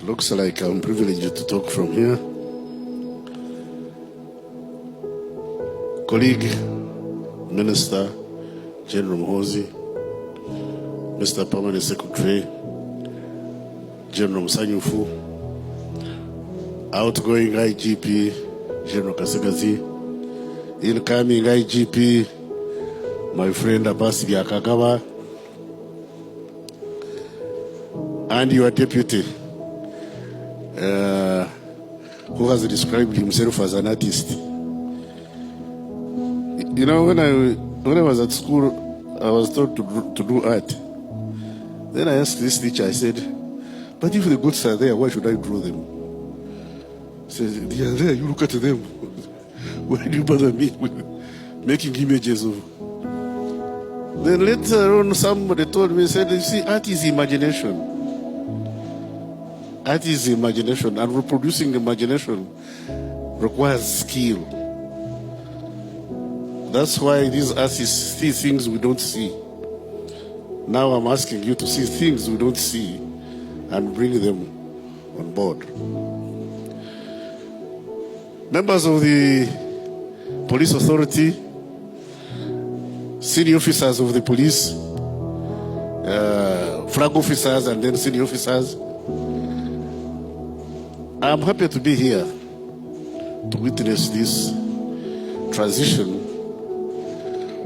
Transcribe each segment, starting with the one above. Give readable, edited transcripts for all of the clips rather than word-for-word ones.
Looks like I'm privileged to talk from here. Colleague, Minister, General Mhozi, Mr. Permanent Secretary, General Msanyufu, outgoing IGP, General Kasegazi, incoming IGP, my friend Abbas Biakagawa, and your deputy, who has described himself as an artist. You know, when I was at school, I was taught to do art. Then I asked this teacher, I said, but if the goats are there, why should I draw them? He said, they are there, you look at them. Why do you bother me with making images of? Then later on, somebody told me, said, you see, art is imagination. Art is imagination, and reproducing imagination requires skill. That's why these artists see things we don't see. Now I'm asking you to see things we don't see and bring them on board. Members of the police authority, senior officers of the police, flag officers and then senior officers, I'm happy to be here to witness this transition,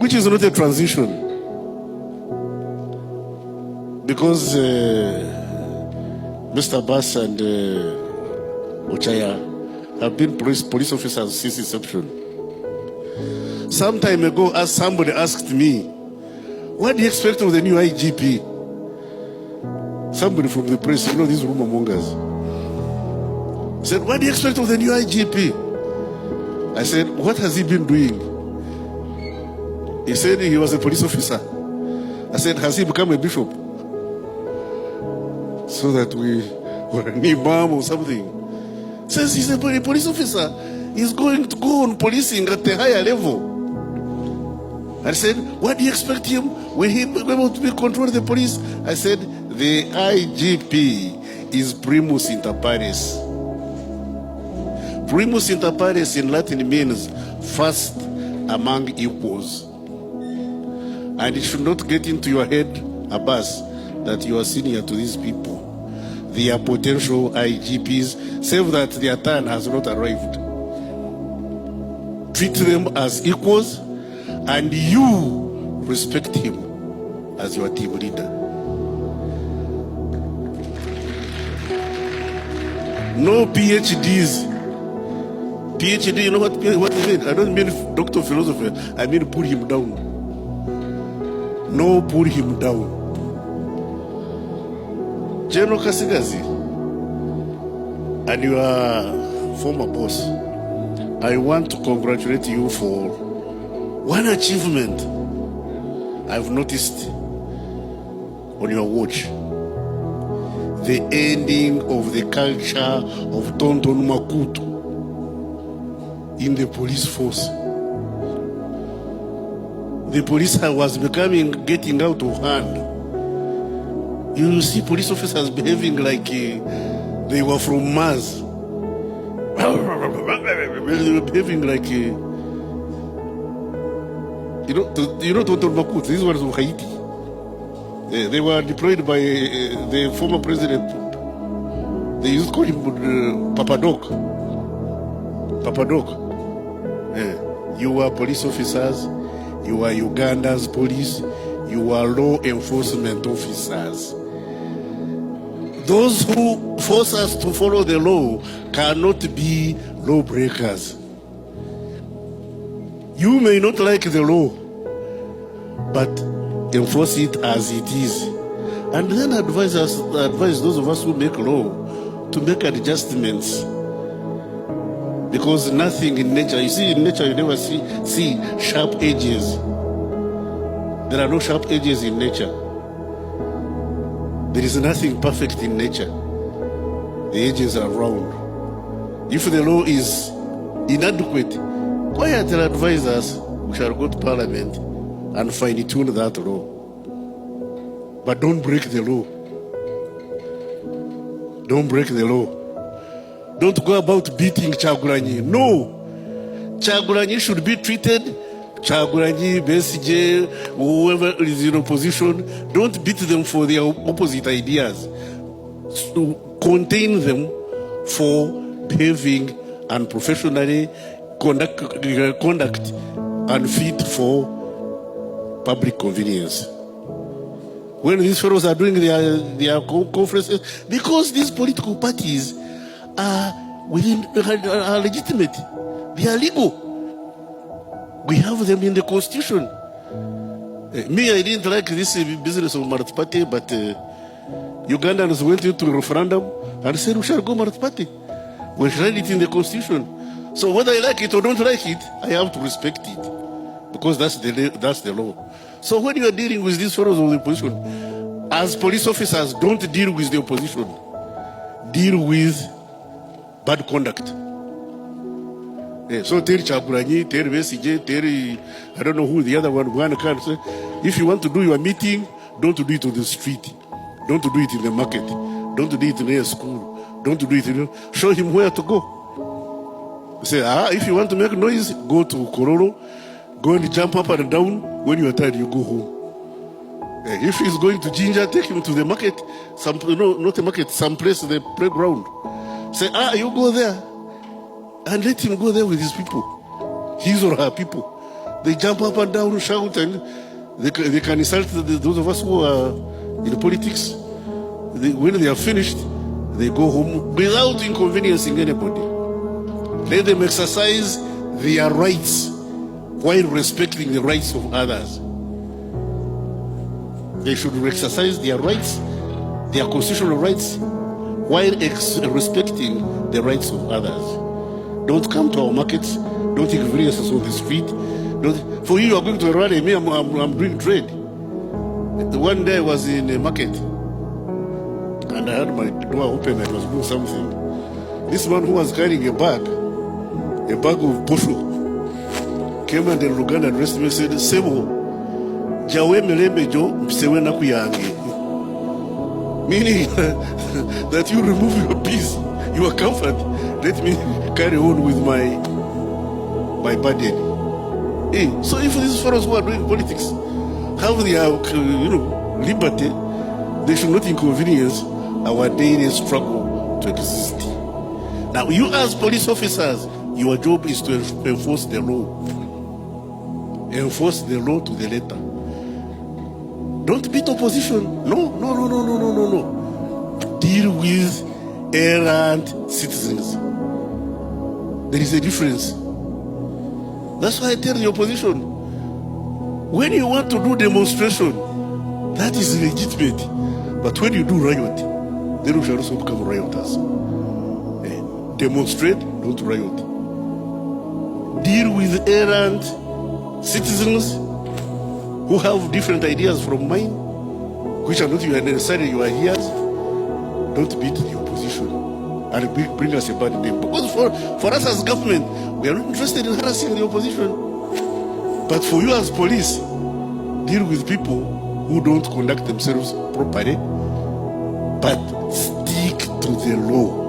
which is not a transition, because Mr. Bass and Ochaya have been police officers since inception. Some time ago, as somebody asked me, what do you expect of the new IGP? Somebody from the press, you know, these rumor mongers, said, what do you expect of the new IGP? I said, what has he been doing? He said he was a police officer. I said, has he become a bishop? So that we were an imam or something. Says he's a police officer. He's going to go on policing at a higher level. I said, what do you expect him when he be able to control the police? I said, the IGP is primus inter pares. Primus inter pares in Latin means first among equals. And it should not get into your head, Abbas, that you are senior to these people. They are potential IGPs, save that their turn has not arrived. Treat them as equals, and you respect him as your team leader. No PhDs. PhD, you know what I mean? I don't mean Doctor of Philosophy. I mean put him down. No, put him down. General Kasegazi and your former boss, I want to congratulate you for one achievement I've noticed on your watch. The ending of the culture of Tonton Makuto in the police force. The police was getting out of hand. You see police officers behaving like they were from Mars. They were behaving like, you know, Tonton Makuto, these ones of Haiti. They were deployed by the former president. They used to call him Papa Doc. Papa Doc. You are police officers. You are Uganda's police. You are law enforcement officers. Those who force us to follow the law cannot be lawbreakers. You may not like the law, but enforce it as it is. And then advise those of us who make law to make adjustments. Because nothing in nature, you see, in nature you never see sharp edges. There are no sharp edges in nature. There is nothing perfect in nature. The edges are round. If the law is inadequate, quietly advise us, we shall go to Parliament and fine-tune that law. But don't break the law. Don't break the law. Don't go about beating Kyagulanyi. No. Kyagulanyi should be treated, Kyagulanyi, Besigye, whoever is in opposition, don't beat them for their opposite ideas. So contain them for behaving unprofessionally, conduct unfit for public convenience. When these fellows are doing their conferences, because these political parties are legitimate, they are legal. We have them in the constitution. Me, I didn't like this business of Marat Party, but Ugandans went into a referendum and said we shall go Marat Party. We read it in the constitution. So whether I like it or don't like it, I have to respect it, because that's the law. So when you are dealing with these fellows of the opposition, as police officers, don't deal with the opposition. Deal with bad conduct. So tell Kyagulanyi, tell Besigye, tell I don't know who the other one can say. If you want to do your meeting, don't do it on the street. Don't do it in the market. Don't do it near school. Don't do it. Show him where to go. Say, if you want to make noise, go to Kororo. Go and jump up and down. When you are tired, you go home. If he's going to Jinja, take him to the market. Not a market, someplace, the playground. Say, you go there. And let him go there with his people. His or her people. They jump up and down, shout, and they can insult those of us who are in politics. When they are finished, they go home without inconveniencing anybody. Let them exercise their rights while respecting the rights of others. They should exercise their rights, their constitutional rights, while respecting the rights of others. Don't come to our markets. Don't inconvenience us on the street. For you are going to a rally. Me, I'm doing trade. One day I was in a market, and I had my door open. I was doing something. This man who was carrying a bag of posho, came and then Luganda addressed me and said, Sebo, Jawe melembe jo msewe na kuyange. Meaning that you remove your peace, your comfort. Let me carry on with my burden. So if these fellows who are doing politics have their liberty, they should not inconvenience our daily struggle to exist. Now, you as police officers, your job is to enforce the law. Enforce the law to the letter. Don't beat opposition. No. Deal with errant citizens. There is a difference. That's why I tell the opposition, when you want to do demonstration, that is legitimate. But when you do riot, then we shall also become rioters. Demonstrate, don't riot. Deal with errant citizens who have different ideas from mine, which are not necessarily your ideas. Don't beat the opposition and bring us a bad name. Because for us as government, we are not interested in harassing the opposition. But for you as police, deal with people who don't conduct themselves properly, but stick to the law.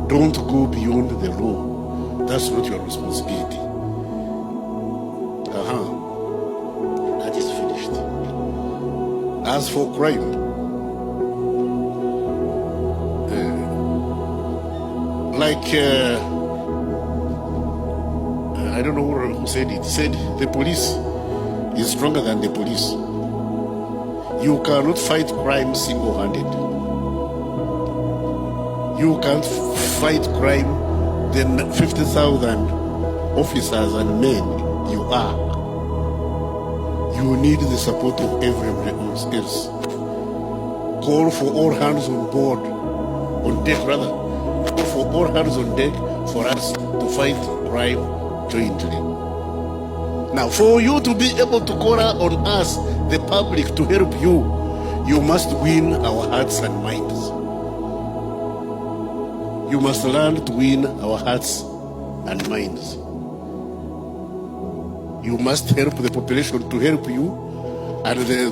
Don't go beyond the law. That's not your responsibility. That is finished. As for crime, I don't know who said it. Said the police is stronger than the police. You cannot fight crime single-handed. You can't fight crime than 50,000 officers and men you are. You need the support of everybody else. Call for all hands on board, on deck rather. Call for all hands on deck for us to fight crime jointly. Now, for you to be able to call on us, the public, to help you, you must win our hearts and minds. You must learn to win our hearts and minds. You must help the population to help you, and the